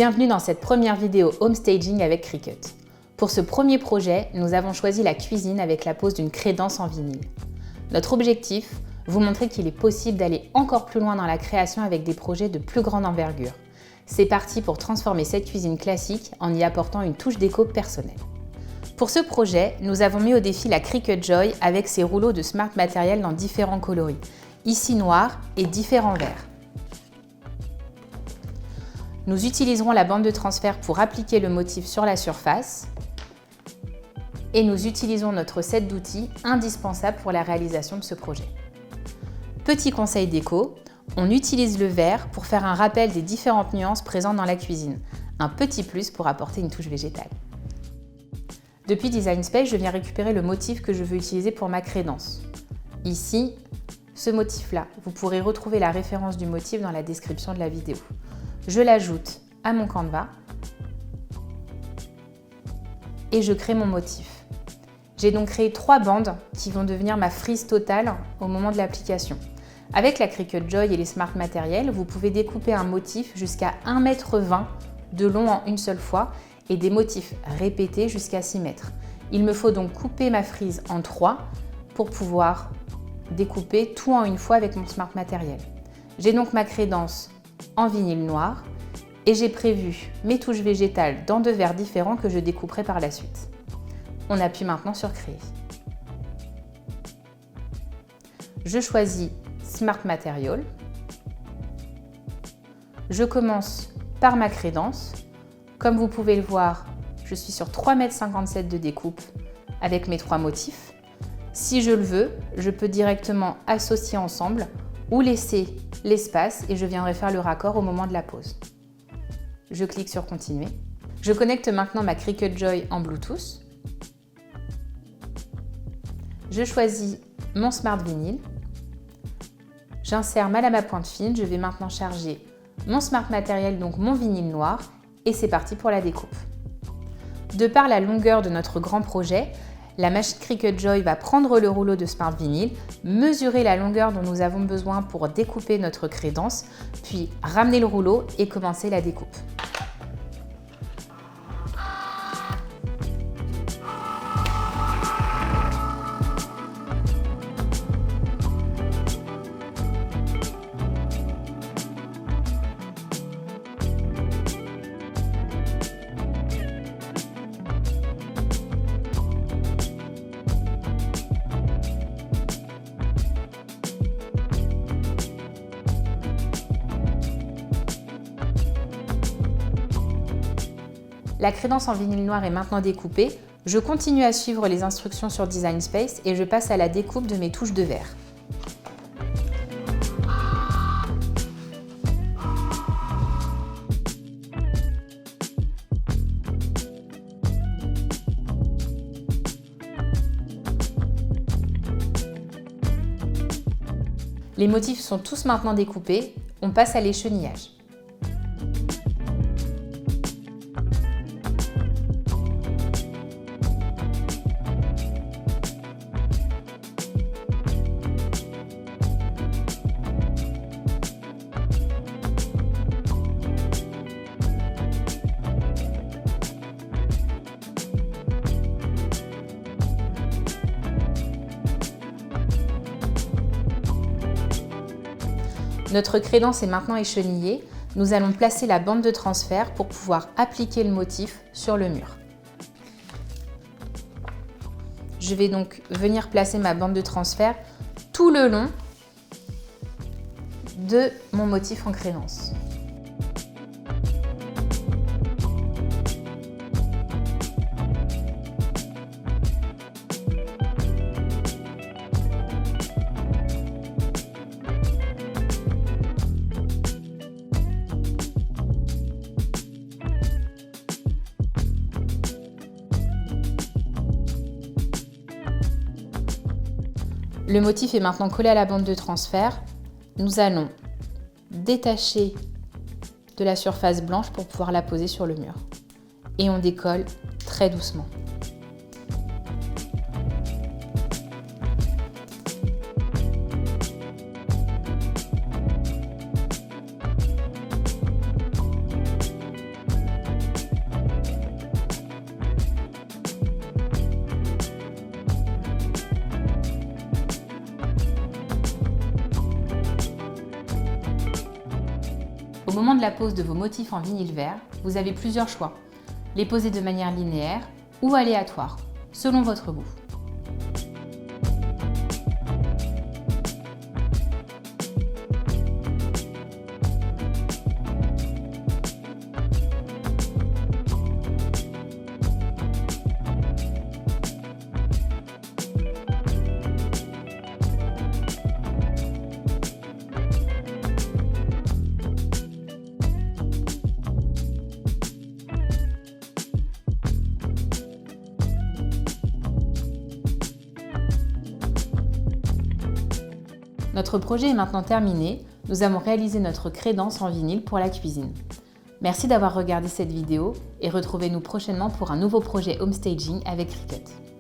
Bienvenue dans cette première vidéo home staging avec Cricut. Pour ce premier projet, nous avons choisi la cuisine avec la pose d'une crédence en vinyle. Notre objectif, vous montrer qu'il est possible d'aller encore plus loin dans la création avec des projets de plus grande envergure. C'est parti pour transformer cette cuisine classique en y apportant une touche déco personnelle. Pour ce projet, nous avons mis au défi la Cricut Joy avec ses rouleaux de Smart Material dans différents coloris, ici noir et différents verts. Nous utiliserons la bande de transfert pour appliquer le motif sur la surface et nous utilisons notre set d'outils indispensable pour la réalisation de ce projet. Petit conseil déco, on utilise le vert pour faire un rappel des différentes nuances présentes dans la cuisine, un petit plus pour apporter une touche végétale. Depuis Design Space, je viens récupérer le motif que je veux utiliser pour ma crédence. Ici, ce motif-là, vous pourrez retrouver la référence du motif dans la description de la vidéo. Je l'ajoute à mon canevas et je crée mon motif. J'ai donc créé 3 bandes qui vont devenir ma frise totale au moment de l'application. Avec la Cricut Joy et les Smart Material, vous pouvez découper un motif jusqu'à 1,20 m de long en une seule fois et des motifs répétés jusqu'à 6 mètres. Il me faut donc couper ma frise en 3 pour pouvoir découper tout en une fois avec mon Smart Material. J'ai donc ma crédence en vinyle noir et j'ai prévu mes touches végétales dans 2 verres différents que je découperai par la suite. On appuie maintenant sur Créer. Je choisis Smart Material. Je commence par ma crédence. Comme vous pouvez le voir, je suis sur 3,57 m de découpe avec mes 3 motifs. Si je le veux, je peux directement associer ensemble ou laisser l'espace et je viendrai faire le raccord au moment de la pose. Je clique sur Continuer. Je connecte maintenant ma Cricut Joy en Bluetooth. Je choisis mon Smart Vinyl. J'insère ma lame à pointe fine. Je vais maintenant charger mon Smart Material, donc mon vinyle noir, et c'est parti pour la découpe. De par la longueur de notre grand projet, la machine Cricut Joy va prendre le rouleau de Smart Vinyl, mesurer la longueur dont nous avons besoin pour découper notre crédence, puis ramener le rouleau et commencer la découpe. La crédence en vinyle noir est maintenant découpée. Je continue à suivre les instructions sur Design Space et je passe à la découpe de mes touches de verre. Les motifs sont tous maintenant découpés. On passe à l'échenillage. Notre crédence est maintenant échenillée. Nous allons placer la bande de transfert pour pouvoir appliquer le motif sur le mur. Je vais donc venir placer ma bande de transfert tout le long de mon motif en crédence. Le motif est maintenant collé à la bande de transfert. Nous allons détacher de la surface blanche pour pouvoir la poser sur le mur. Et on décolle très doucement. Au moment de la pose de vos motifs en vinyle vert, vous avez plusieurs choix. Les poser de manière linéaire ou aléatoire, selon votre goût. Notre projet est maintenant terminé, nous avons réalisé notre crédence en vinyle pour la cuisine. Merci d'avoir regardé cette vidéo et retrouvez-nous prochainement pour un nouveau projet homestaging avec Cricut.